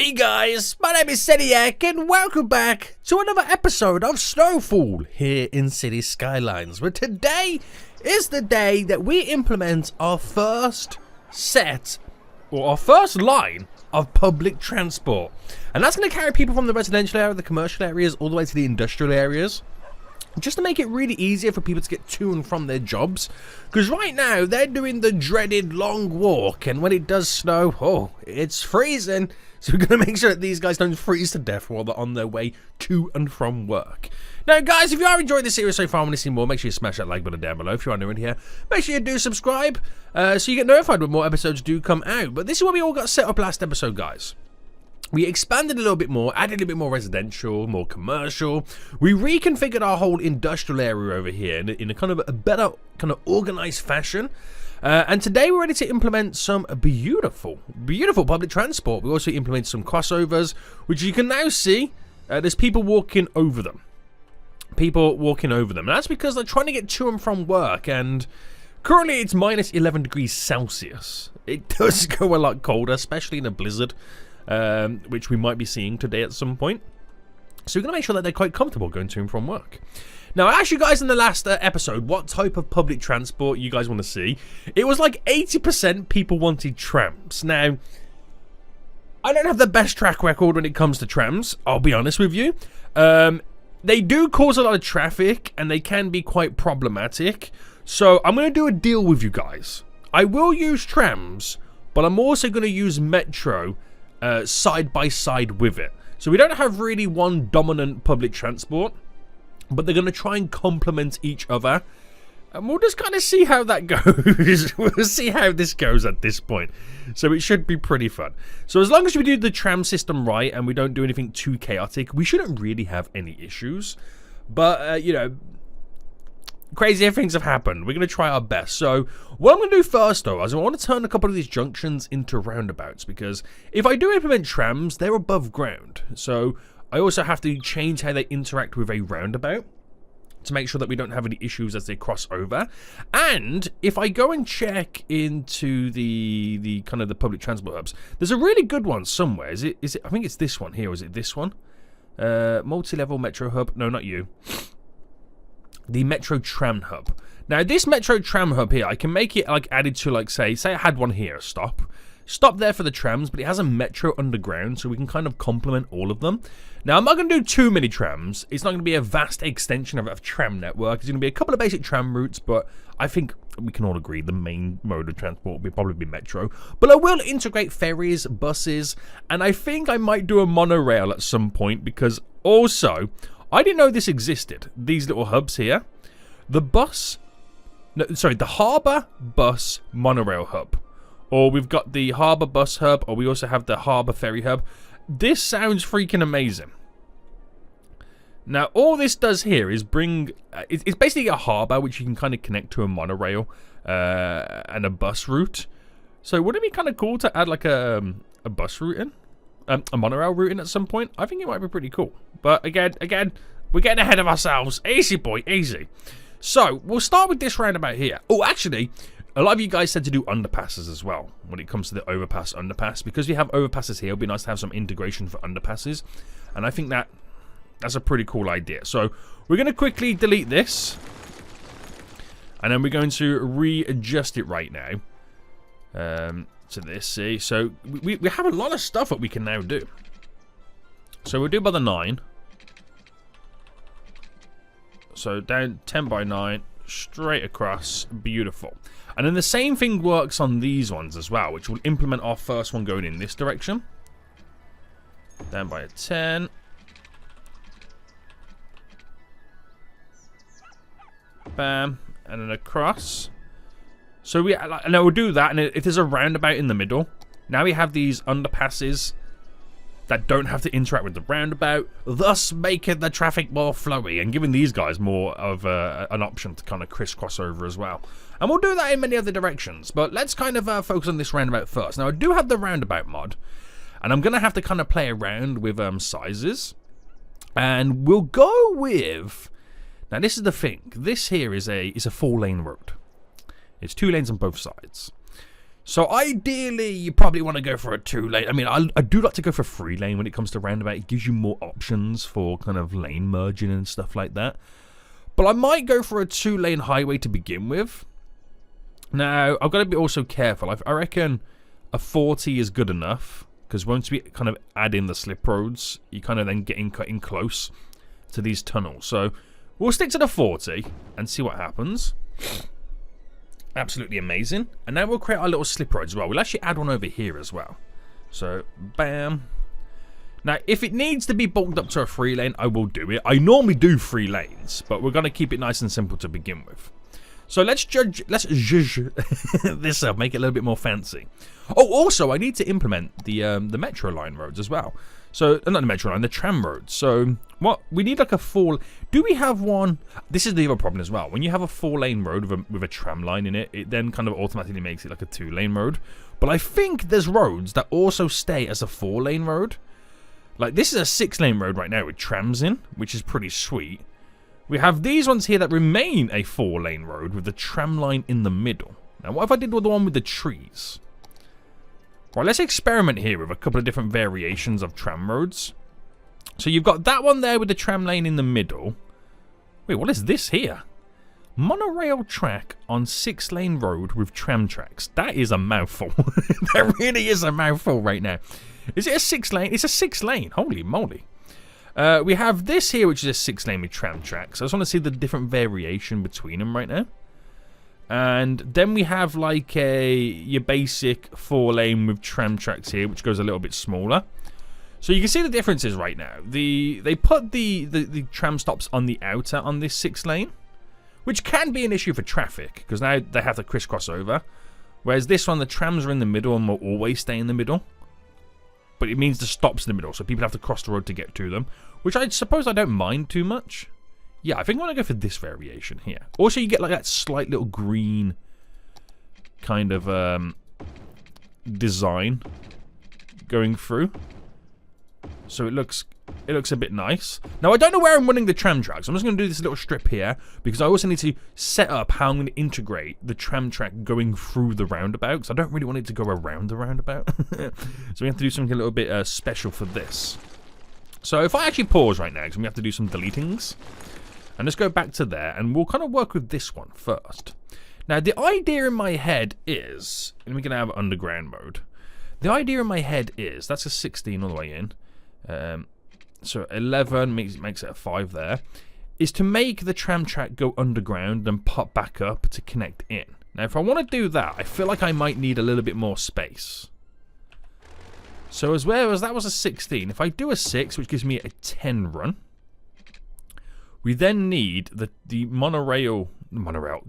Hey guys, my name is Seniac and welcome back to another episode of SnowFool here in City Skylines, where today is the day that we implement our first set, or our first line of public transport. And that's going to carry people from the residential area, the commercial areas, all the way to the industrial areas, just to make it really easier for people to get to and from their jobs. Because right now, they're doing the dreaded long walk, and when it does snow, oh, it's freezing. So we're going to make sure that these guys don't freeze to death while they're on their way to and from work. Now, guys, if you are enjoying this series so far and want to see more, make sure you smash that like button down below. If you are new in here, make sure you do subscribe so you get notified when more episodes do come out. But this is what we all got set up last episode, guys. We expanded a little bit more, added a little bit more residential, more commercial. We reconfigured our whole industrial area over here in a kind of a better, kind of organized fashion. And today we're ready to implement some beautiful public transport. We also implemented some crossovers, which you can now see there's people walking over them. And that's because they're trying to get to and from work, and currently it's minus 11 degrees Celsius. It does go a lot colder, especially in a blizzard, which we might be seeing today at some point. So we're going to make sure that they're quite comfortable going to and from work. Now, I asked you guys in the last episode what type of public transport you guys want to see. It was like 80% people wanted trams. Now, I don't have the best track record when it comes to trams, I'll be honest with you. They do cause a lot of traffic, and they can be quite problematic. So I'm going to do a deal with you guys. I will use trams, but I'm also going to use metro side by side with it. So we don't have really one dominant public transport, but they're going to try and complement each other. And we'll just kind of see how that goes. We'll see how this goes at this point. So it should be pretty fun. So as long as we do the tram system right and we don't do anything too chaotic, we shouldn't really have any issues. But, you know, crazier things have happened. We're going to try our best. So what I'm going to do first, though, is I want to turn a couple of these junctions into roundabouts, because if I do implement trams, they're above ground. So I also have to change how they interact with a roundabout to make sure that we don't have any issues as they cross over. And if I go and check into the kind of the public transport hubs, there's a really good one somewhere. Is it? I think it's this one here. Is it this one? Multi-level metro hub. No, not you. The metro tram hub. Now, this metro tram hub here, I can make it like added to, like, say I had one here, stop there for the trams, but it has a metro underground, so we can kind of complement all of them. Now, I'm not going to do too many trams. It's not going to be a vast extension of a tram network. It's going to be a couple of basic tram routes, but I think we can all agree the main mode of transport will probably be metro. But I will integrate ferries, buses, and I think I might do a monorail at some point, because also, I didn't know this existed, these little hubs here. The harbour bus monorail hub. Or we've got the harbour bus hub, or we also have the harbour ferry hub. This sounds freaking amazing. Now, all this does here is bring... it's basically a harbour which you can kind of connect to a monorail and a bus route. So wouldn't it be kind of cool to add like a bus route in? A monorail route in at some point? I think it might be pretty cool. But again, we're getting ahead of ourselves. Easy, boy, easy. So, we'll start with this roundabout here. Oh, actually, a lot of you guys said to do underpasses as well when it comes to the overpass, underpass. Because we have overpasses here, it'll be nice to have some integration for underpasses. And I think that's a pretty cool idea. So, we're going to quickly delete this. And then we're going to readjust it right now. To this, see? So, we have a lot of stuff that we can now do. So, we'll do by the 9. So, down 10 by 9, straight across, beautiful. And then the same thing works on these ones as well, which will implement our first one going in this direction. Down by a 10. Bam. And then across. So and we'll do that, and if there's a roundabout in the middle, now we have these underpasses that don't have to interact with the roundabout, thus making the traffic more flowy and giving these guys more of an option to kind of crisscross over as well. And we'll do that in many other directions, but let's kind of focus on this roundabout first. Now, I do have the roundabout mod, and I'm going to have to kind of play around with sizes, and we'll go with... Now, this is the thing. This here is a 4-lane road. It's 2 lanes on both sides. So ideally, you probably want to go for a 2-lane. I mean, I do like to go for 3-lane when it comes to roundabout. It gives you more options for kind of lane merging and stuff like that. But I might go for a 2-lane highway to begin with. Now, I've got to be also careful. I reckon a 40 is good enough, because once we kind of add in the slip roads, you kind of then get in close to these tunnels. So we'll stick to the 40 and see what happens. Absolutely amazing. And now we'll create our little slip road as well. We'll actually add one over here as well. So, bam. Now, if it needs to be bulked up to a 3-lane, I will do it. I normally do 3 lanes, but we're going to keep it nice and simple to begin with. So let's judge this up, make it a little bit more fancy. Oh, also, I need to implement the metro line roads as well. So, not the metro line, the tram roads. So, what we need like a 4. Do we have one? This is the other problem as well. When you have a 4-lane road with a tram line in it, it then kind of automatically makes it like a 2-lane road. But I think there's roads that also stay as a 4-lane road. Like this is a 6-lane road right now with trams in, which is pretty sweet. We have these ones here that remain a 4-lane road with the tram line in the middle. Now, what if I did with the one with the trees? Right, let's experiment here with a couple of different variations of tram roads. So you've got that one there with the tram lane in the middle. Wait, what is this here? Monorail track on 6-lane road with tram tracks. That is a mouthful. That really is a mouthful right now. Is it a 6-lane? It's a 6-lane. Holy moly. We have this here, which is a 6-lane with tram tracks. I just want to see the different variation between them right now. And then we have like your basic 4-lane with tram tracks here, which goes a little bit smaller. So you can see the differences right now. They put the tram stops on the outer on this 6-lane, which can be an issue for traffic, because now they have to crisscross over. Whereas this one, the trams are in the middle and will always stay in the middle. But it means the stops in the middle, so people have to cross the road to get to them, which I suppose I don't mind too much. Yeah, I think I want to go for this variation here. Also, you get like that slight little green kind of design going through. So it looks a bit nice. Now, I don't know where I'm running the tram tracks. I'm just going to do this little strip here because I also need to set up how I'm going to integrate the tram track going through the roundabout, because I don't really want it to go around the roundabout. So we have to do something a little bit special for this. So if I actually pause right now, because we have to do some deletings, and let's go back to there, and we'll kind of work with this one first. Now, the idea in my head is, and we're going to have underground mode. The idea in my head is, that's a 16 all the way in. So 11 makes it a 5 there. Is to make the tram track go underground and pop back up to connect in. Now, if I want to do that, I feel like I might need a little bit more space. So as well as that was a 16, if I do a 6, which gives me a 10 run, we then need the monorail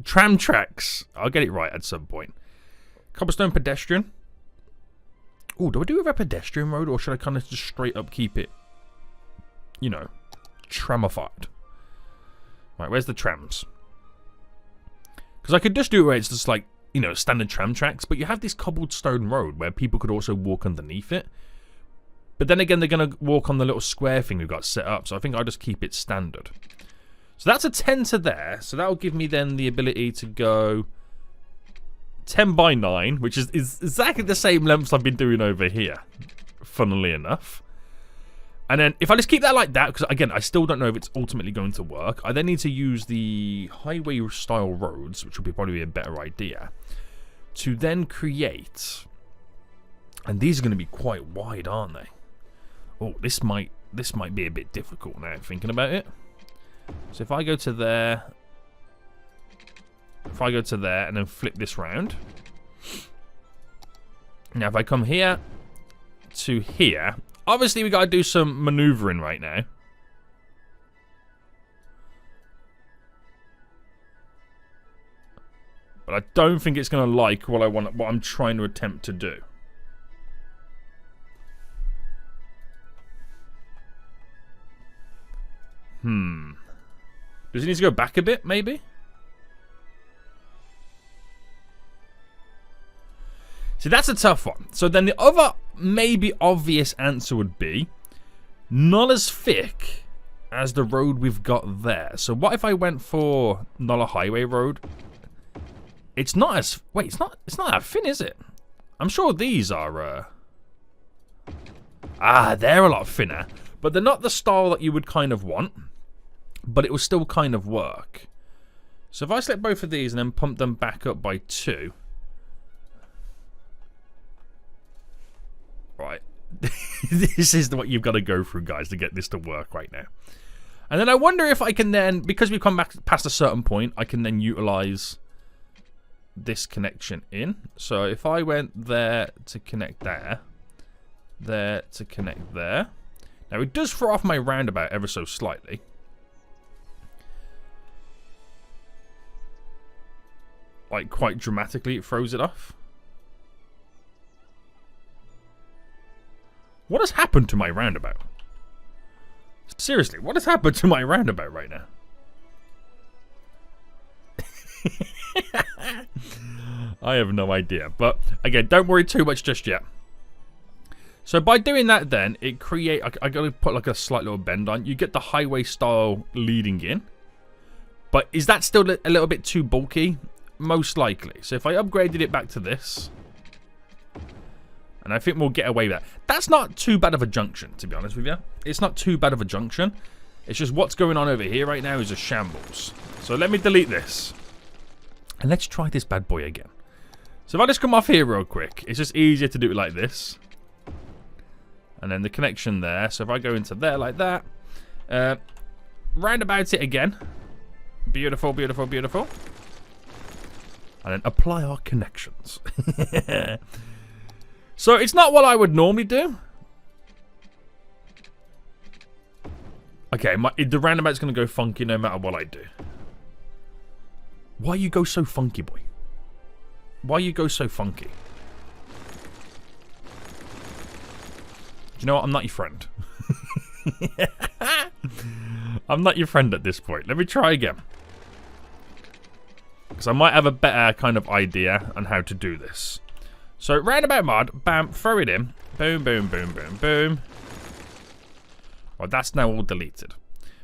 tram tracks. I'll get it right at some point. Cobblestone pedestrian. Oh, do I do with a pedestrian road, or should I kind of just straight up keep it, you know, tramified? Right, where's the trams? Because I could just do it where it's just like, you know, standard tram tracks, but you have this cobblestone road where people could also walk underneath it. But then again, they're going to walk on the little square thing we've got set up, so I think I'll just keep it standard. So that's a 10 to there, so that'll give me then the ability to go 10 by 9, which is exactly the same lengths I've been doing over here, funnily enough. And then if I just keep that like that, because again, I still don't know if it's ultimately going to work, I then need to use the highway-style roads, which would be probably a better idea, to then create... And these are going to be quite wide, aren't they? Oh, this might be a bit difficult now, thinking about it. So if I go to there... If I go to there and then flip this round. Now, if I come here to here, obviously we got to do some maneuvering right now. But I don't think it's going to like what I'm trying to attempt to do. Does it need to go back a bit, maybe? See, that's a tough one. So then the other maybe obvious answer would be not as thick as the road we've got there. So what if I went for not a highway road? It's not as... Wait, it's not that thin, is it? I'm sure these are... they're a lot thinner. But they're not the style that you would kind of want. But it will still kind of work. So if I select both of these and then pump them back up by 2. Right. This is what you've got to go through, guys, to get this to work right now. And then I wonder if I can then, because we've come back past a certain point, I can then utilize this connection in. So if I went there to connect there to connect there. Now it does throw off my roundabout ever so slightly. Like quite dramatically it throws it off. What has happened to my roundabout? Seriously, what has happened to my roundabout right now? I have no idea. But, again, don't worry too much just yet. So, by doing that then, it create... I got to put like a slight little bend on. You get the highway style leading in. But is that still a little bit too bulky? Most likely. So, if I upgraded it back to this... And I think we'll get away with that. That's not too bad of a junction, to be honest with you. It's not too bad of a junction. It's just what's going on over here right now is a shambles. So let me delete this. And let's try this bad boy again. So if I just come off here real quick, it's just easier to do it like this. And then the connection there. So if I go into there like that. Roundabout it again. Beautiful, beautiful, beautiful. And then apply our connections. So, it's not what I would normally do. Okay, the roundabout's going to go funky no matter what I do. Why you go so funky, boy? Why you go so funky? Do you know what? I'm not your friend. I'm not your friend at this point. Let me try again. Because I might have a better kind of idea on how to do this. So, roundabout mod, bam, throw it in. Boom, boom, boom, boom, boom. Well, that's now all deleted.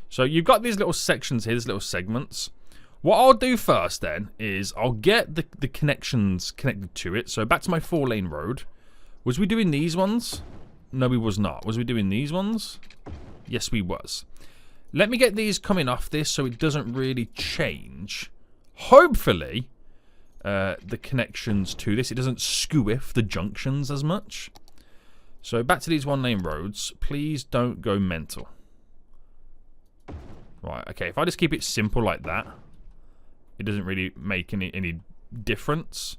So, you've got these little sections here, these little segments. What I'll do first, then, is I'll get the connections connected to it. So, back to my 4-lane road. Was we doing these ones? No, we was not. Was we doing these ones? Yes, we was. Let me get these coming off this so it doesn't really change. Hopefully... the connections to this. It doesn't skew-if the junctions as much. So back to these 1-lane roads. Please don't go mental. Right, okay. If I just keep it simple like that, it doesn't really make any difference.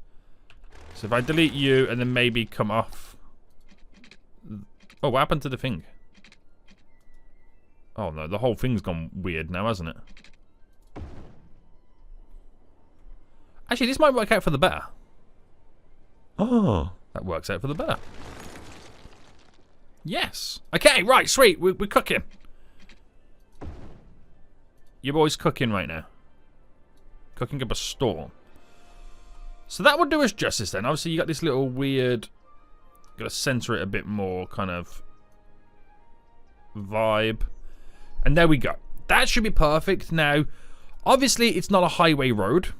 So if I delete you and then maybe come off... Oh, what happened to the thing? Oh no, the whole thing's gone weird now, hasn't it? Actually, this might work out for the better. Oh, that works out for the better. Yes. Okay, right, sweet. We're cooking. Your boy's cooking right now. Cooking up a storm. So that would do us justice then. Obviously, you got this little weird... Got to center it a bit more kind of vibe. And there we go. That should be perfect. Now, obviously, it's not a highway road.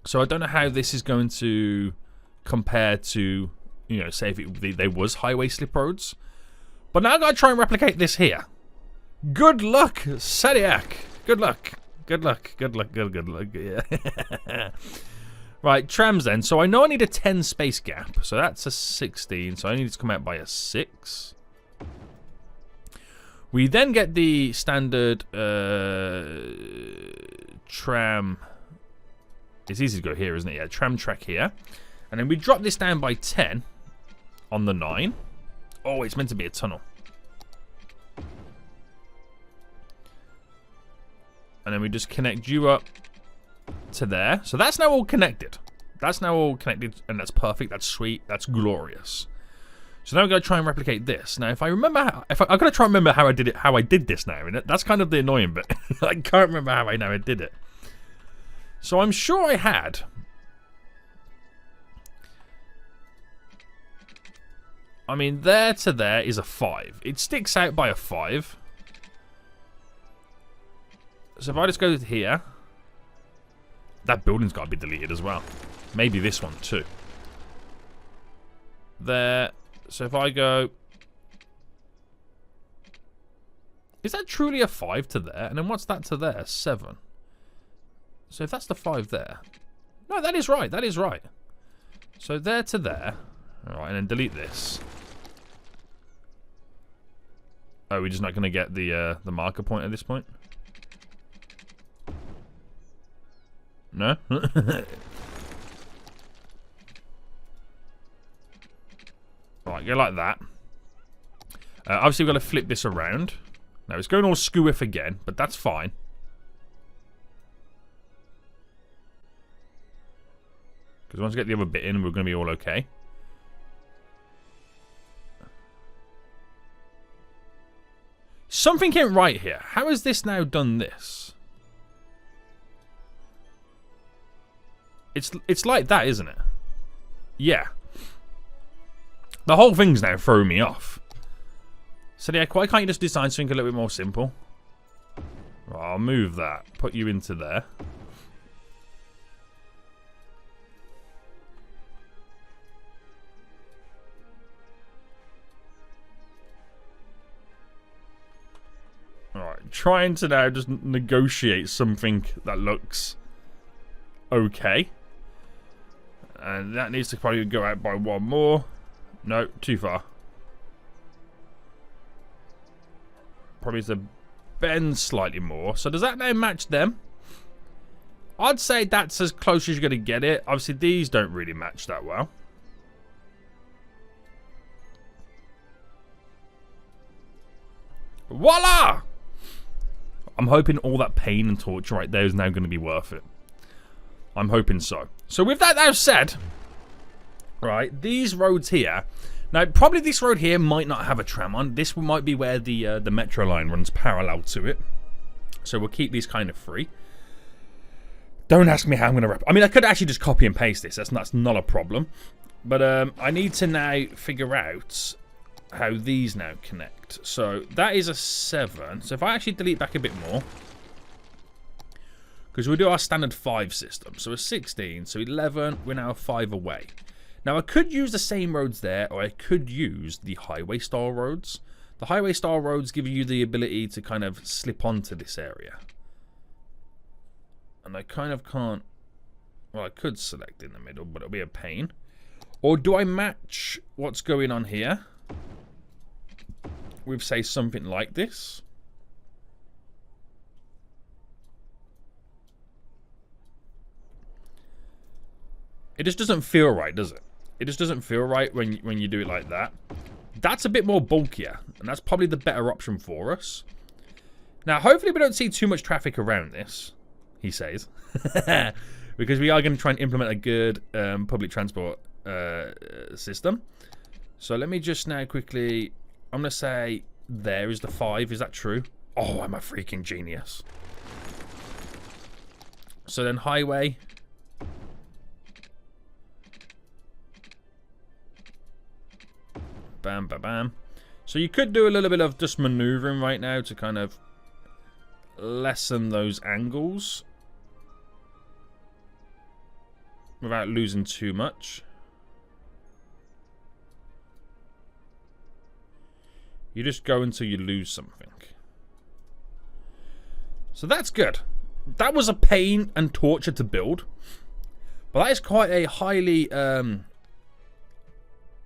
So I don't know how this is going to compare to, you know, say if there was highway slip roads. But now I've got to try and replicate this here. Good luck, Sadiak. Good luck. Good luck. Good luck. Good luck. Yeah. Right, trams then. So I know I need a 10 space gap. So that's a 16. So I need to come out by a 6. We then get the standard tram... It's easy to go here, isn't it? Yeah, tram track here. And then we drop this down by 10 on the 9. Oh, it's meant to be a tunnel. And then we just connect you up to there. So that's now all connected. That's now all connected, and that's perfect. That's sweet. That's glorious. So now we're going to try and replicate this. Now, if I remember... I've got to try and remember how I did this now. And that's kind of the annoying bit. I can't remember how I did it. So I'm sure I had. I mean, there to there is a 5. It sticks out by a 5. So if I just go here, that building's got to be deleted as well. Maybe this one too. there. So if I go... Is that truly a 5 to there? And then what's that to there? 7. So if that's the 5 there... No, that is right. That is right. So there to there. Alright, and then delete this. Oh, we're just not going to get the marker point at this point? No? Right, go like that. Obviously, we've got to flip this around. Now, it's going all skew-if again, but that's fine. Because once we get the other bit in, we're going to be all okay. Something ain't right here. How has this now done this? It's like that, isn't it? Yeah. The whole thing's now throwing me off. So yeah, why can't you just design something a little bit more simple? Well, I'll move that. Put you into there. Alright, trying to now just negotiate something that looks okay. And that needs to probably go out by 1 more. No, too far. Probably to bend slightly more. So does that now match them? I'd say that's as close as you're going to get it. Obviously, these don't really match that well. Voila! I'm hoping all that pain and torture right there is now going to be worth it. I'm hoping so. So with that now said, right, these roads here. Now, probably this road here might not have a tram on. This might be where the metro line runs parallel to it. So we'll keep these kind of free. Don't ask me how I'm going to wrap. I mean, I could actually just copy and paste this. That's not a problem. But I need to now figure out how these now connect. So that is a 7. So if I actually delete back a bit more. Because we'll do our standard 5 system. So a 16. So 11. We're now 5 away. Now, I could use the same roads there, or I could use the highway-style roads. The highway-style roads give you the ability to kind of slip onto this area. And I kind of can't... Well, I could select in the middle, but it'll be a pain. Or do I match what's going on here with, say, something like this? It just doesn't feel right, does it? It just doesn't feel right when you do it like that. That's a bit more bulkier, and that's probably the better option for us. Now, hopefully we don't see too much traffic around this, he says. Because we are going to try and implement a good public transport system. So let me just now quickly... I'm going to say there is the 5. Is that true? Oh, I'm a freaking genius. So then highway... Bam, bam, bam. So you could do a little bit of just maneuvering right now to kind of lessen those angles without losing too much. You just go until you lose something. So that's good. That was a pain and torture to build. But that is quite a highly...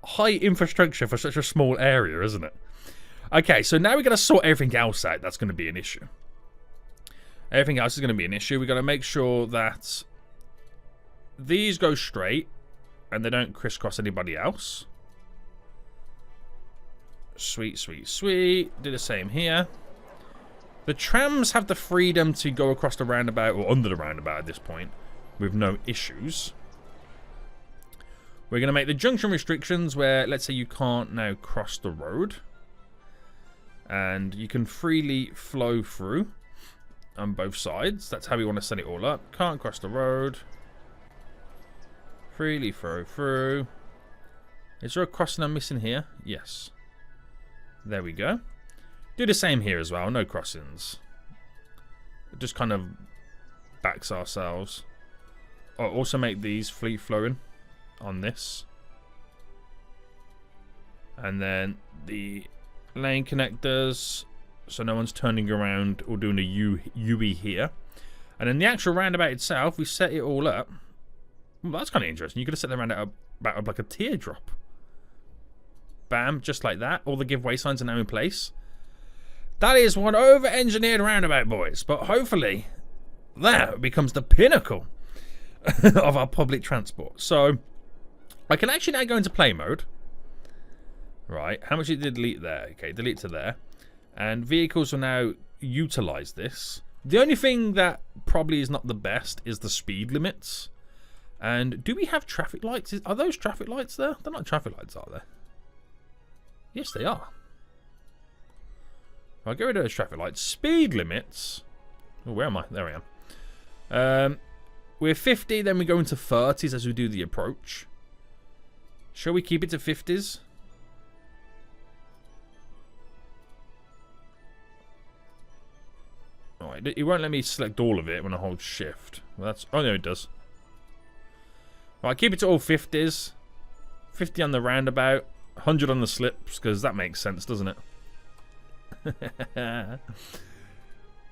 high infrastructure for such a small area, isn't it? Okay, so now we're going to sort everything else out. That's going to be an issue. Everything else is going to be an issue. We've got to make sure that these go straight and they don't crisscross anybody else. Sweet, sweet, sweet. Do the same here. The trams have the freedom to go across the roundabout or under the roundabout at this point with no issues. We're going to make the junction restrictions where, let's say, you can't now cross the road. And you can freely flow through on both sides. That's how we want to set it all up. Can't cross the road. Freely flow through. Is there a crossing I'm missing here? Yes. There we go. Do the same here as well. No crossings. It just kind of backs ourselves. Oh, also make these free flowing on this. And then the lane connectors, so no one's turning around or doing a UE here. And then the actual roundabout itself, we set it all up. Well, that's kind of interesting. You could have set the roundabout up like a teardrop. Bam, just like that. All the giveaway signs are now in place. That is one over-engineered roundabout, boys. But hopefully, that becomes the pinnacle of our public transport. So, I can actually now go into play mode. Right, how much did it delete there? Okay, delete to there. And vehicles will now utilize this. The only thing that probably is not the best is the speed limits. And do we have traffic lights? Are those traffic lights there? They're not traffic lights, are they? Yes, they are. I'll get rid of those traffic lights. Speed limits. Oh, where am I? There I am. We're 50, then we go into 30s as we do the approach. Shall we keep it to 50s? Alright, it won't let me select all of it when I hold shift. Well, that's... Oh, no, it does. Alright, keep it to all 50s. 50 on the roundabout. 100 on the slips, because that makes sense, doesn't it?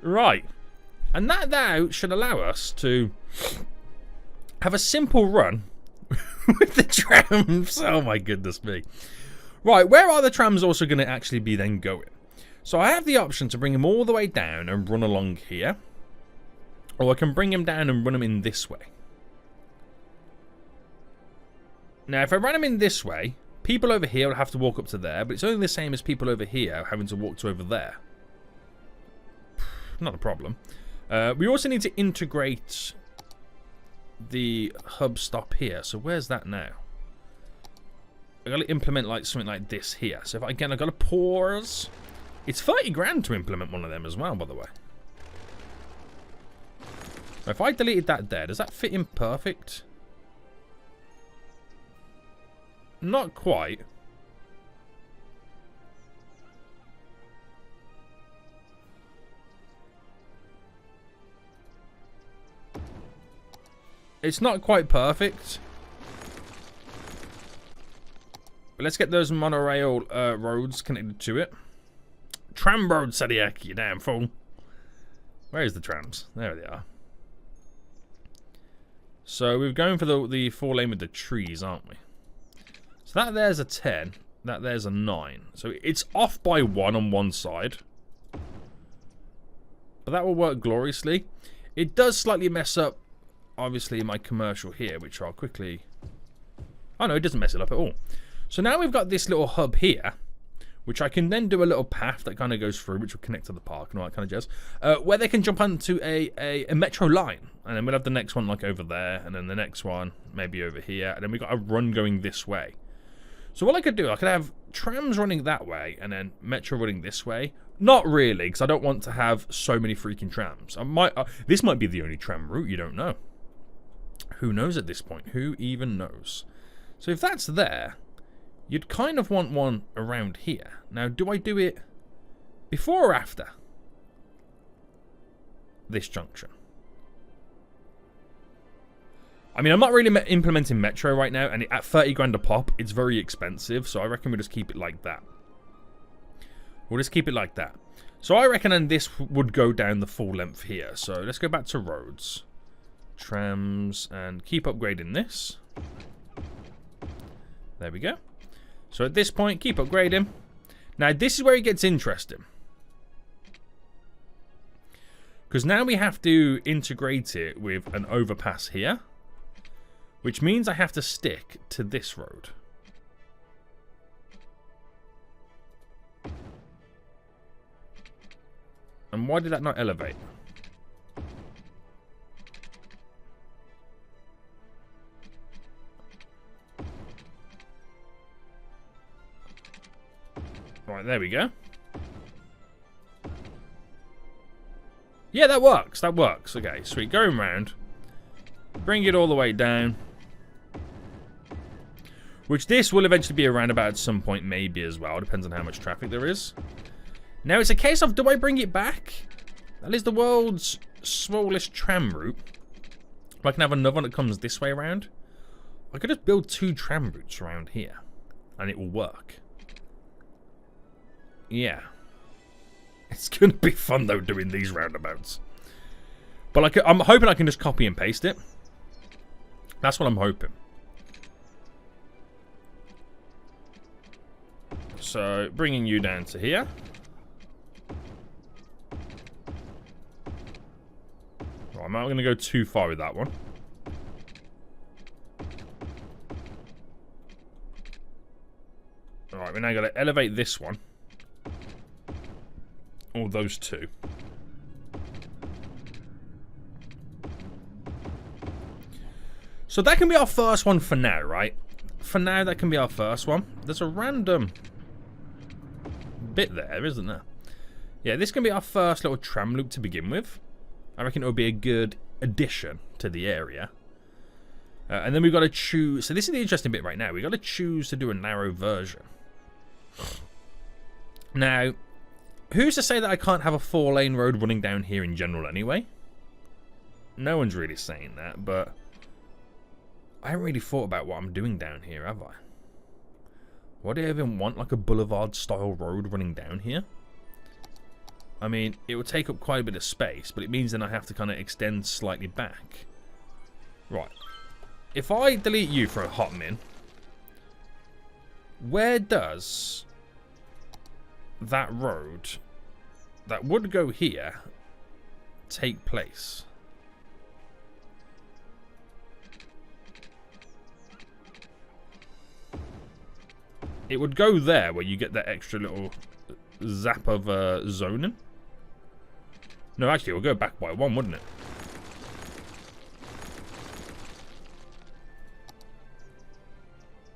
Right. And that now should allow us to have a simple run with the trams. Oh my goodness me. Right, where are the trams also going to actually be then going? So I have the option to bring them all the way down and run along here. Or I can bring them down and run them in this way. Now, if I run them in this way, people over here will have to walk up to there, but it's only the same as people over here having to walk to over there. Not a problem. We also need to integrate the hub stop here. So where's that now? I've got to implement like something like this here. So if I've got to pause. It's 30 grand to implement one of them as well, by the way. If I deleted that there, does that fit in perfect? Not quite. It's not quite perfect. But let's get those monorail roads connected to it. Tram road, Sadiak, you damn fool. Where is the trams? There they are. So we're going for the 4 lane with the trees, aren't we? So that there's a 10. That there's a 9. So it's off by 1 on one side. But that will work gloriously. It does slightly mess up, obviously, my commercial here, which I'll quickly... Oh no, it doesn't mess it up at all. So now we've got this little hub here, which I can then do a little path that kind of goes through, which will connect to the park and all that kind of jazz, where they can jump onto a metro line. And then we'll have the next one like over there, and then the next one maybe over here, and then we've got a run going this way. So what I could do, I could have trams running that way, and then metro running this way. Not really, because I don't want to have so many freaking trams. This might be the only tram route, you don't know. Who knows at this point? Who even knows? So if that's there... You'd kind of want one around here. Now, do I do it before or after this junction? I mean, I'm not really implementing Metro right now, and at 30 grand a pop, it's very expensive, so I reckon we'll just keep it like that. We'll just keep it like that. So I reckon then this would go down the full length here. So let's go back to roads. Trams, and keep upgrading this. There we go. So at this point, keep upgrading. Now, this is where it gets interesting. Because now we have to integrate it with an overpass here. Which means I have to stick to this road. And why did that not elevate? Right, there we go. Yeah, that works. That works. Okay, sweet. Going round. Bring it all the way down. Which this will eventually be a roundabout at some point, maybe as well. Depends on how much traffic there is. Now, it's a case of, do I bring it back? That is the world's smallest tram route. If I can have another one that comes this way around. I could just build 2 tram routes around here. And it will work. Yeah. It's going to be fun, though, doing these roundabouts. But like, I'm hoping I can just copy and paste it. That's what I'm hoping. So, bringing you down to here. Right, I'm not going to go too far with that one. Alright, we're now going to elevate this one. Or those two. So that can be our first one for now, right? For now, that can be our first one. There's a random bit there, isn't there? Yeah, this can be our first little tram loop to begin with. I reckon it would be a good addition to the area. And then we've got to choose... So this is the interesting bit right now. We've got to choose to do a narrow version. Now, who's to say that I can't have a 4-lane road running down here in general anyway? No one's really saying that, but... I haven't really thought about what I'm doing down here, have I? What do I even want, like a boulevard-style road running down here? I mean, it would take up quite a bit of space, but it means then I have to kind of extend slightly back. Right. If I delete you for a hot min, where does that road that would go here take place? It would go there where you get that extra little zap of zoning. No, actually, it would go back by 1, wouldn't it?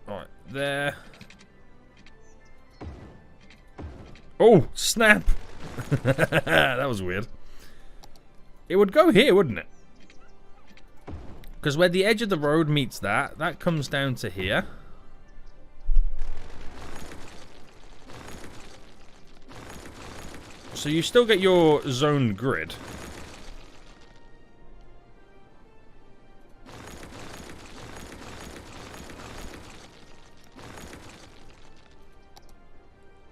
Alright, there. Oh, snap! That was weird. It would go here, wouldn't it? Because where the edge of the road meets that comes down to here. So you still get your zoned grid.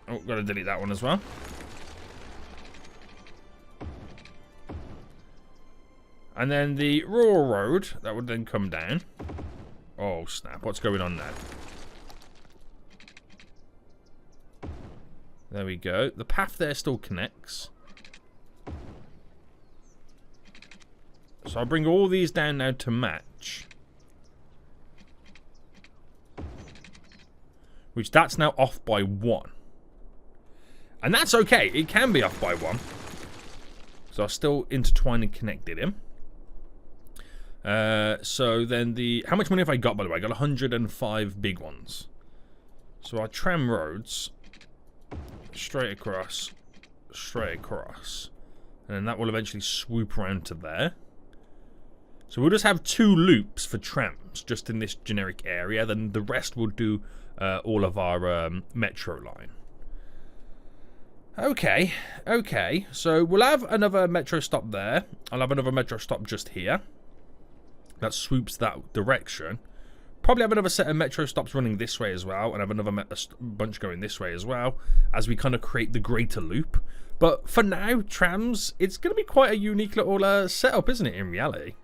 Oh, gotta delete that one as well. And then the rural road, that would then come down. Oh, snap. What's going on now? There we go. The path there still connects. So I'll bring all these down now to match. Which that's now off by 1. And that's okay. It can be off by 1. So I'll still intertwine and connected him. So then the... How much money have I got, by the way? I got 105 big ones. So our tram roads... Straight across. And then that will eventually swoop around to there. So we'll just have 2 loops for trams just in this generic area. Then the rest will do all of our metro line. Okay. So we'll have another metro stop there. I'll have another metro stop just here. That swoops that direction. Probably have another set of metro stops running this way as well, and have another bunch going this way as well, as we kind of create the greater loop. But for now, trams, it's going to be quite a unique little setup, isn't it, in reality?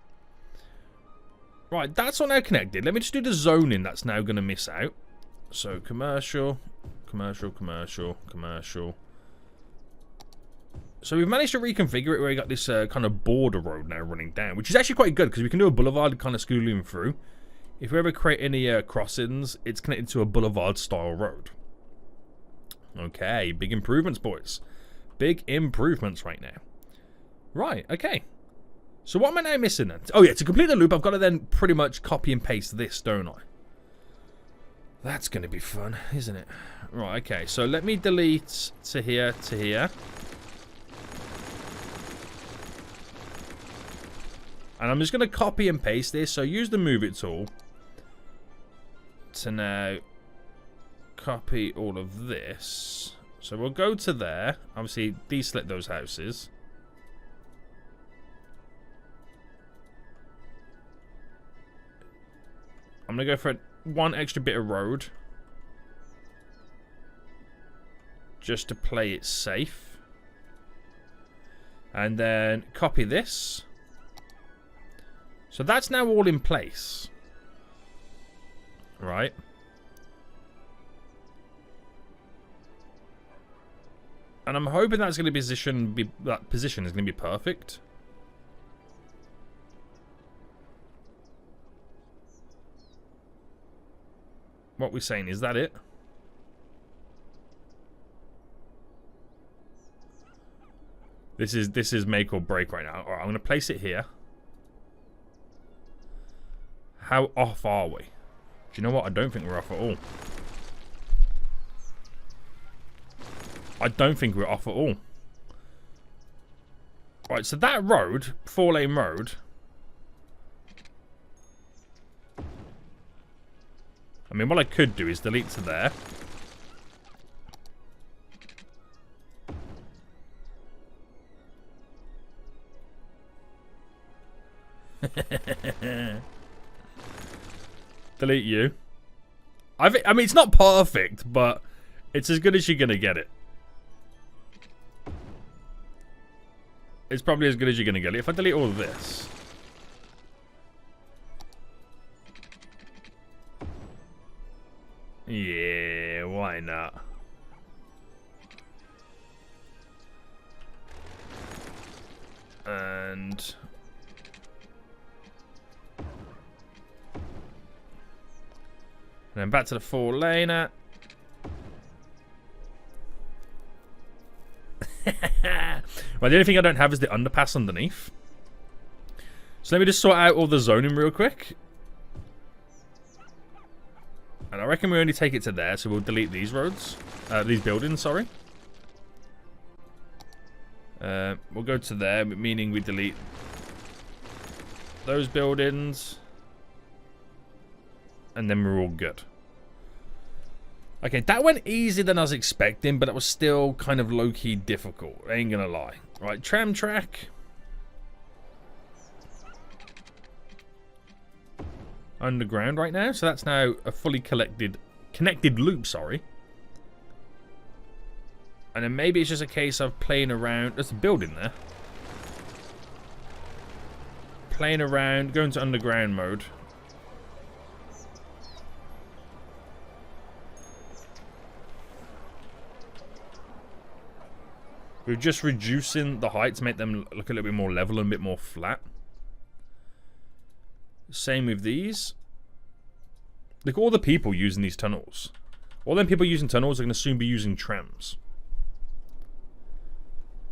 Right, that's all now connected. Let me just do the zoning that's now going to miss out. So, commercial. So we've managed to reconfigure it where we got this kind of border road now running down, which is actually quite good, because we can do a boulevard kind of schooling through. If we ever create any crossings, it's connected to a boulevard-style road. Okay, big improvements, boys. Big improvements right now. Right, okay. So what am I now missing then? Oh yeah, to complete the loop, I've got to then pretty much copy and paste this, don't I? That's going to be fun, isn't it? Right, okay, so let me delete to here to here. And I'm just going to copy and paste this, so use the move it tool. To now copy all of this. So we'll go to there. Obviously, deselect those houses. I'm going to go for one extra bit of road. just to play it safe. And then copy this. So that's now all in place. Right. And I'm hoping that's going to that position is going to be perfect. What we're saying, is that it? This is make or break right now. Alright, I'm going to place it here. How off are we? Do you know what? I don't think we're off at all. I don't think we're off at all. Right, so that road, 4-lane road. I mean, what I could do is delete to there. Delete you. I mean, it's not perfect, but it's as good as you're gonna get it. It's probably as good as you're gonna get it. If I delete all of this. Yeah, why not? And then back to the 4-laner. Well, the only thing I don't have is the underpass underneath. So let me just sort out all the zoning real quick. And I reckon we only take it to there, so we'll delete these roads. These buildings, sorry. We'll go to there, meaning we delete those buildings. And then we're all good. Okay, that went easier than I was expecting, but it was still kind of low-key difficult. I ain't gonna lie. Right, tram track. Underground right now, so that's now a fully connected loop, sorry. And then maybe it's just a case of playing around. There's a building there. Playing around, going to underground mode. We're just reducing the height to make them look a little bit more level and a bit more flat. Same with these. Look at all the people using these tunnels. All them people using tunnels are going to soon be using trams.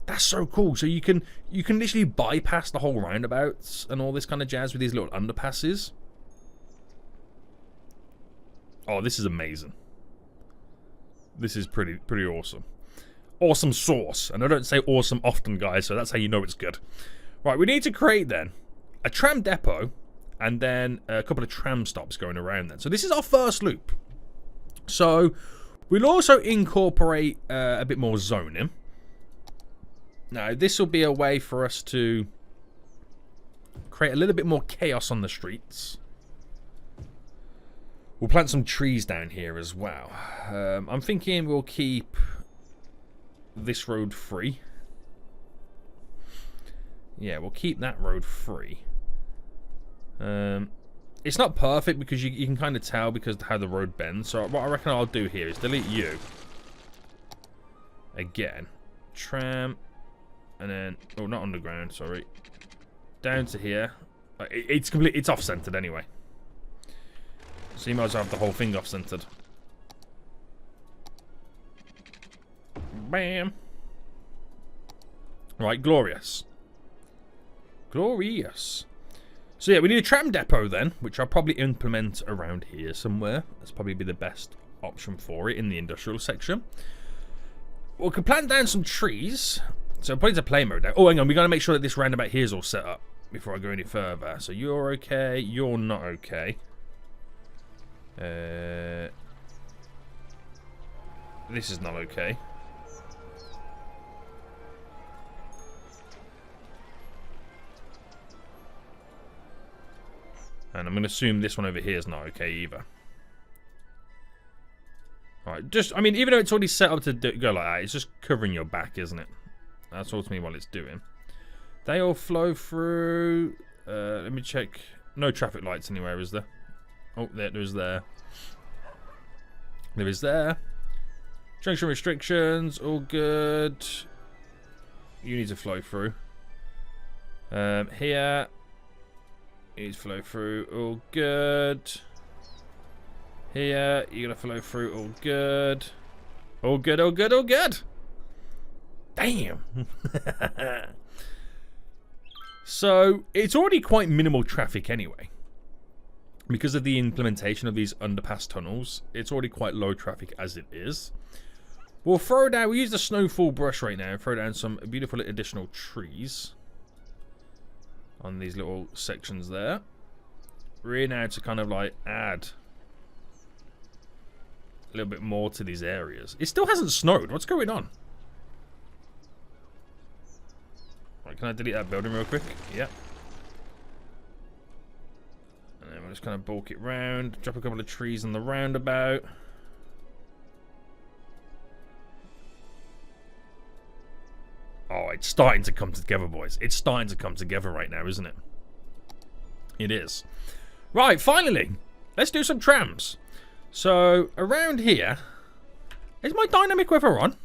That's so cool. So you can literally bypass the whole roundabouts and all this kind of jazz with these little underpasses. Oh, this is amazing. This is pretty awesome. Awesome sauce. And I don't say awesome often, guys, so that's how you know it's good. Right, we need to create then a tram depot and then a couple of tram stops going around then. So this is our first loop. So we'll also incorporate a bit more zoning. Now, this will be a way for us to create a little bit more chaos on the streets. We'll plant some trees down here as well. I'm thinking we'll keep this road free. Yeah, we'll keep that road free. It's not perfect because you can kind of tell because of how the road bends. So what I reckon I'll do here is delete you. Again. Tram. And then, oh, not underground, sorry. Down to here. It's off-centered anyway. So you might as well have the whole thing off-centered. Bam. Right, glorious. Glorious. So yeah, we need a tram depot then, which I'll probably implement around here somewhere. That's probably be the best option for it in the industrial section. We can plant down some trees. So put it to play mode now. Oh, hang on, we got to make sure that this roundabout here is all set up before I go any further. So you're okay, you're not okay. This is not okay. And I'm going to assume this one over here is not okay either. Alright, just, I mean, even though it's already set up to go like that, it's just covering your back, isn't it? That's ultimately what it's doing. They all flow through. Let me check. No traffic lights anywhere, is there? Oh, there's there. There is there. Junction restrictions, all good. You need to flow through. Here. You need to flow through, all good. Here, you gotta flow through, all good. All good, all good, all good. Damn. So, it's already quite minimal traffic anyway. Because of the implementation of these underpass tunnels, it's already quite low traffic as it is. We'll use the SnowFool brush right now and throw down some beautiful additional trees on these little sections there. Really now to kind of like add a little bit more to these areas. It still hasn't snowed. What's going on? Right, can I delete that building real quick? Yeah. And then we'll just kind of bulk it round. Drop a couple of trees on the roundabout. Oh, it's starting to come together, boys. It's starting to come together right now, isn't it? It is. Right, finally. Let's do some trams. So, around here... Is my dynamic weather on?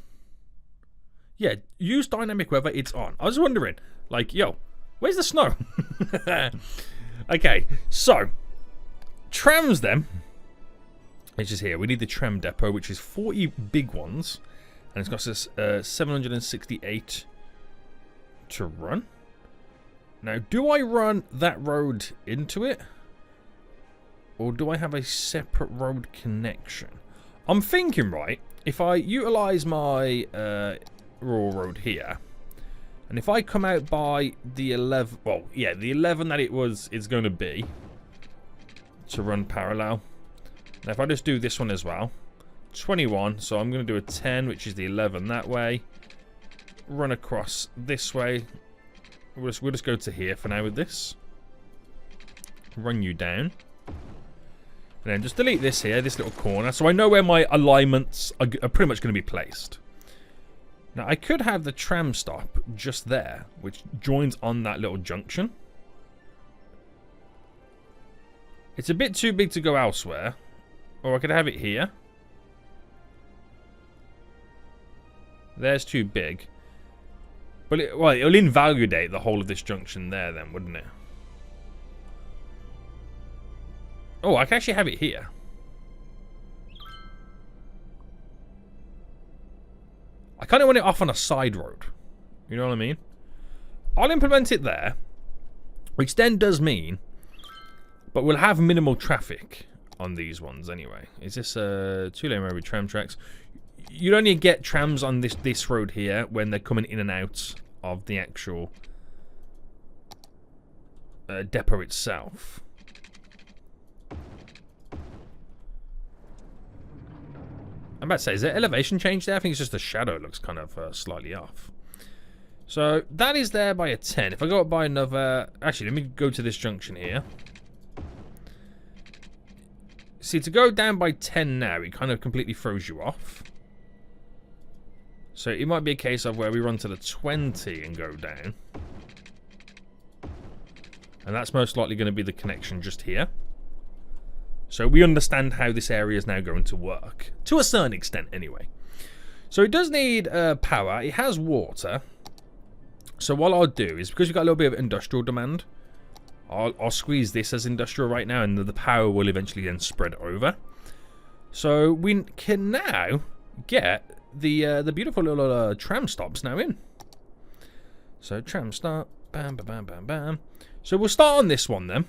Yeah, use dynamic weather, it's on. I was wondering, like, yo, where's the snow? Okay, so... Trams, then. It's just here. We need the tram depot, which is 40 big ones. And it's got us 768... to run. Now, do I run that road into it? Or do I have a separate road connection? I'm thinking, right, if I utilize my rural road here, and if I come out by the 11, well, yeah, the 11 that it's going to be to run parallel. Now, if I just do this one as well, 21, so I'm going to do a 10, which is the 11 that way. Run across this way. We'll just go to here for now with this. Run you down. And then just delete this here, this little corner. So I know where my alignments are pretty much going to be placed. Now, I could have the tram stop just there, which joins on that little junction. It's a bit too big to go elsewhere. Or I could have it here. There's too big. But it'll invalidate the whole of this junction there then, wouldn't it? Oh, I can actually have it here. I kind of want it off on a side road. You know what I mean? I'll implement it there. Which then does mean... But we'll have minimal traffic on these ones anyway. Is this a 2-lane road with tram tracks? You'd only get trams on this road here when they're coming in and out of the actual depot itself. I'm about to say, is there elevation change there? I think it's just the shadow looks kind of slightly off. So that is there by a 10. If I go up by another... Actually, let me go to this junction here. See, to go down by 10 now, it kind of completely throws you off. So it might be a case of where we run to the 20 and go down. And that's most likely going to be the connection just here. So we understand how this area is now going to work. To a certain extent, anyway. So it does need power. It has water. So what I'll do is, because we've got a little bit of industrial demand, I'll squeeze this as industrial right now, and the power will eventually then spread over. So we can now get the beautiful little tram stops now in. So tram stop, bam, bam, bam, bam, bam. So we'll start on this one then.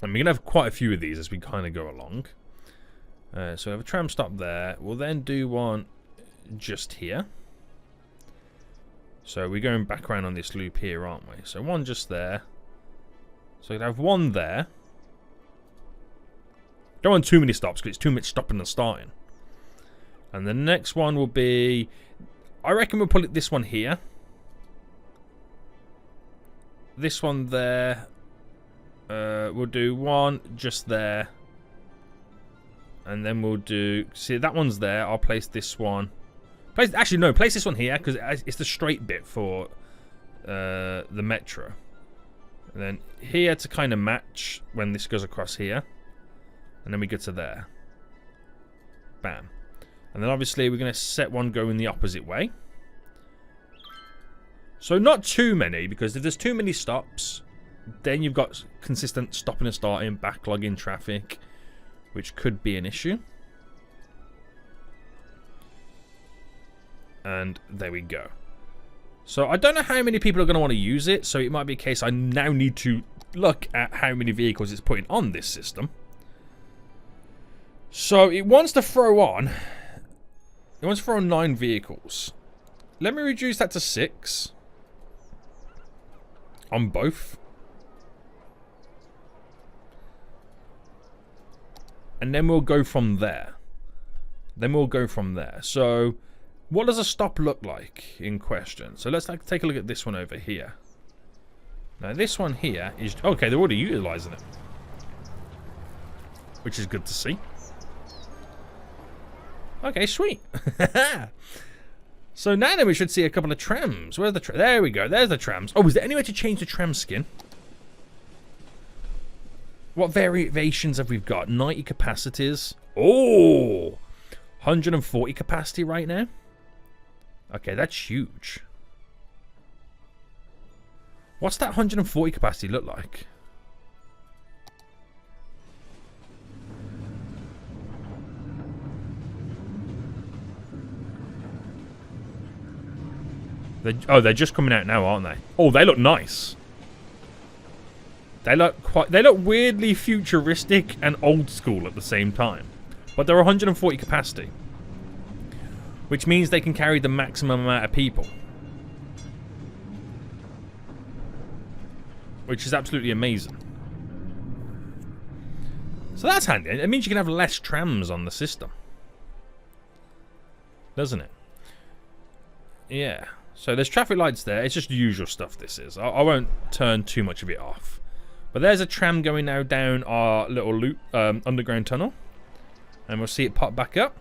And we're going to have quite a few of these as we kind of go along. So we have a tram stop there. We'll then do one just here. So we're going back around on this loop here, aren't we? So one just there. So we'd have one there. Don't want too many stops because it's too much stopping and starting. And the next one will be... I reckon we'll put this one here. This one there. We'll do one just there. And then we'll do... See, that one's there. I'll place this one. Actually, no. Place this one here, because it's the straight bit for the metro. And then here to kind of match when this goes across here. And then we get to there. Bam. And then obviously we're going to set one going the opposite way. So not too many, because if there's too many stops, then you've got consistent stopping and starting, backlogging traffic, which could be an issue. And there we go. So I don't know how many people are going to want to use it, so it might be a case I now need to look at how many vehicles it's putting on this system. So it wants to throw on... It wants to throw on 9 vehicles. Let me reduce that to 6. On both. And then we'll go from there. So, what does a stop look like in question? So let's take a look at this one over here. Now this one here is... Okay, they're already utilising it. Which is good to see. Okay, sweet. So now then we should see a couple of trams. Where's the tram? There we go. There's the trams. Oh, is there any way to change the tram skin? What variations have we got? 90 capacities. Oh! 140 capacity right now. Okay, that's huge. What's that 140 capacity look like? They're just coming out now, aren't they? Oh, they look nice. They look weirdly futuristic and old school at the same time. But they're 140 capacity. Which means they can carry the maximum amount of people. Which is absolutely amazing. So that's handy. It means you can have less trams on the system. Doesn't it? Yeah. So there's traffic lights there. It's just the usual stuff this is. I won't turn too much of it off. But there's a tram going now down our little loop, underground tunnel. And we'll see it pop back up.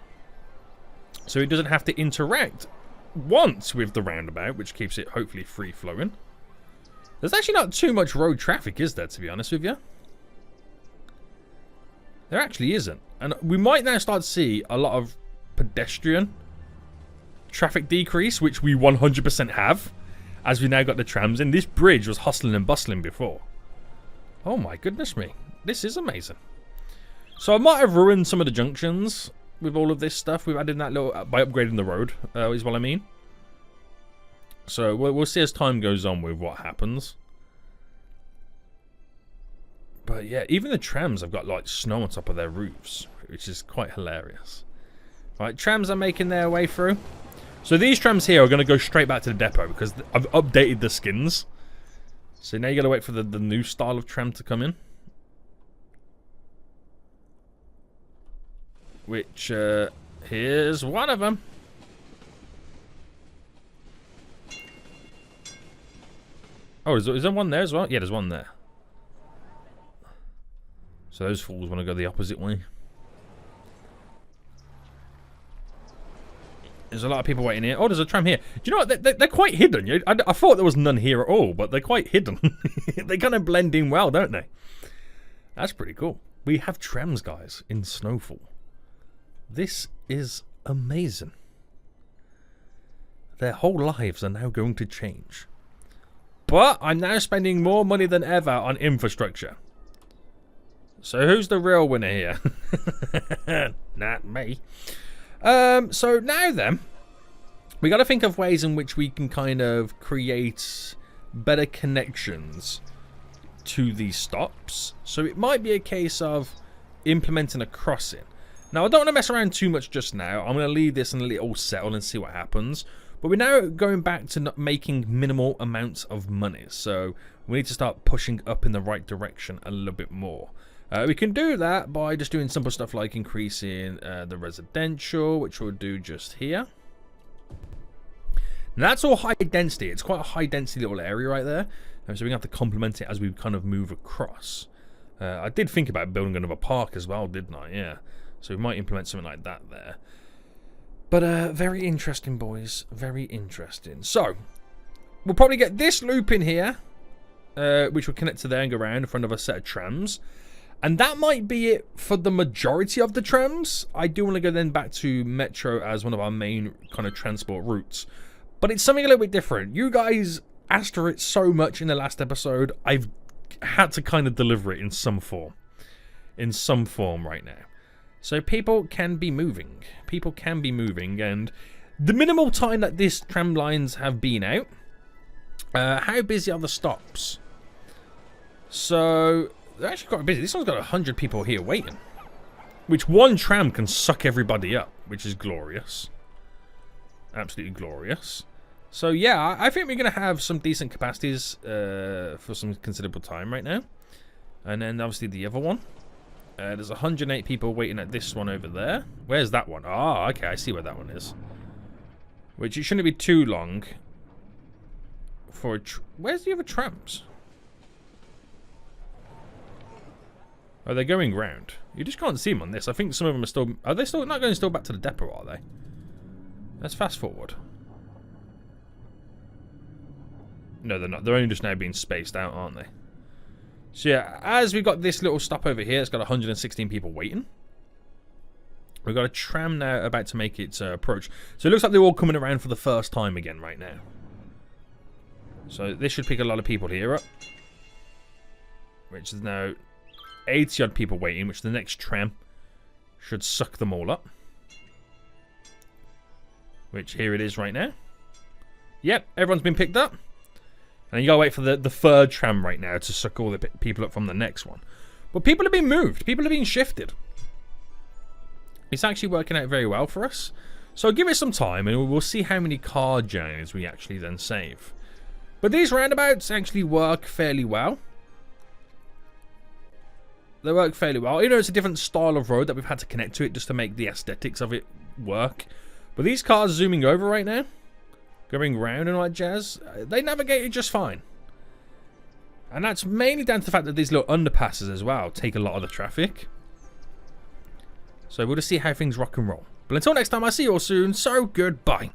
So it doesn't have to interact once with the roundabout, which keeps it hopefully free flowing. There's actually not too much road traffic, is there, to be honest with you? There actually isn't. And we might now start to see a lot of pedestrian traffic decrease, which we 100% have, as we now got the trams in. This bridge was hustling and bustling before. Oh my goodness me. This is amazing. So I might have ruined some of the junctions with all of this stuff we've added in that little... by upgrading the road, is what I mean. So we'll see as time goes on with what happens. But yeah, even the trams have got like snow on top of their roofs, which is quite hilarious. Right, trams are making their way through. So these trams here are going to go straight back to the depot because I've updated the skins. So now you got to wait for the new style of tram to come in. Which, here's one of them. Oh, is there one there as well? Yeah, there's one there. So those fools want to go the opposite way. There's a lot of people waiting here. Oh, there's a tram here. Do you know what? They're quite hidden. I thought there was none here at all, but they're quite hidden. They kind of blend in well, don't they? That's pretty cool. We have trams, guys, in SnowFool. This is amazing. Their whole lives are now going to change. But I'm now spending more money than ever on infrastructure. So who's the real winner here? Not me. So now then, we got to think of ways in which we can kind of create better connections to these stops. So it might be a case of implementing a crossing. Now, I don't want to mess around too much just now. I'm going to leave this and let it all settle and see what happens. But we're now going back to not making minimal amounts of money. So we need to start pushing up in the right direction a little bit more. We can do that by just doing simple stuff like increasing the residential, which we'll do just here. Now that's all high density. It's quite a high density little area right there. So we have to complement it as we kind of move across. I did think about building another park as well, didn't I? Yeah. So we might implement something like that there. But very interesting, boys. Very interesting. So we'll probably get this loop in here, which will connect to there and go around in front of a set of trams. And that might be it for the majority of the trams. I do want to go then back to Metro as one of our main kind of transport routes. But it's something a little bit different. You guys asked for it so much in the last episode. I've had to kind of deliver it in some form. In some form right now. So people can be moving. People can be moving. And the minimal time that these tram lines have been out. How busy are the stops? So they're actually quite busy. This one's got 100 people here waiting. Which one tram can suck everybody up. Which is glorious. Absolutely glorious. So yeah, I think we're going to have some decent capacities for some considerable time right now. And then obviously the other one. There's 108 people waiting at this one over there. Where's that one? Ah, okay, I see where that one is. Which it shouldn't be too long. For a where's the other trams? Oh, they're going round. You just can't see them on this. I think some of them are still... Are they still not going still back to the depot, are they? Let's fast forward. No, they're not. They're only just now being spaced out, aren't they? So yeah, as we've got this little stop over here, it's got 116 people waiting. We've got a tram now about to make its approach. So it looks like they're all coming around for the first time again right now. So this should pick a lot of people here up. Which is now 80 odd people waiting, which the next tram should suck them all up. Which here it is right now. Yep, everyone's been picked up. And you gotta wait for the third tram right now to suck all the people up from the next one. But people are being moved. People are being shifted. It's actually working out very well for us. So give it some time and we'll see how many car journeys we actually then save. But these roundabouts actually work fairly well. They work fairly well. You know, it's a different style of road that we've had to connect to it just to make the aesthetics of it work. But these cars zooming over right now, going round and all that jazz, they navigated just fine. And that's mainly down to the fact that these little underpasses as well take a lot of the traffic. So we'll just see how things rock and roll. But until next time, I'll see you all soon. So goodbye.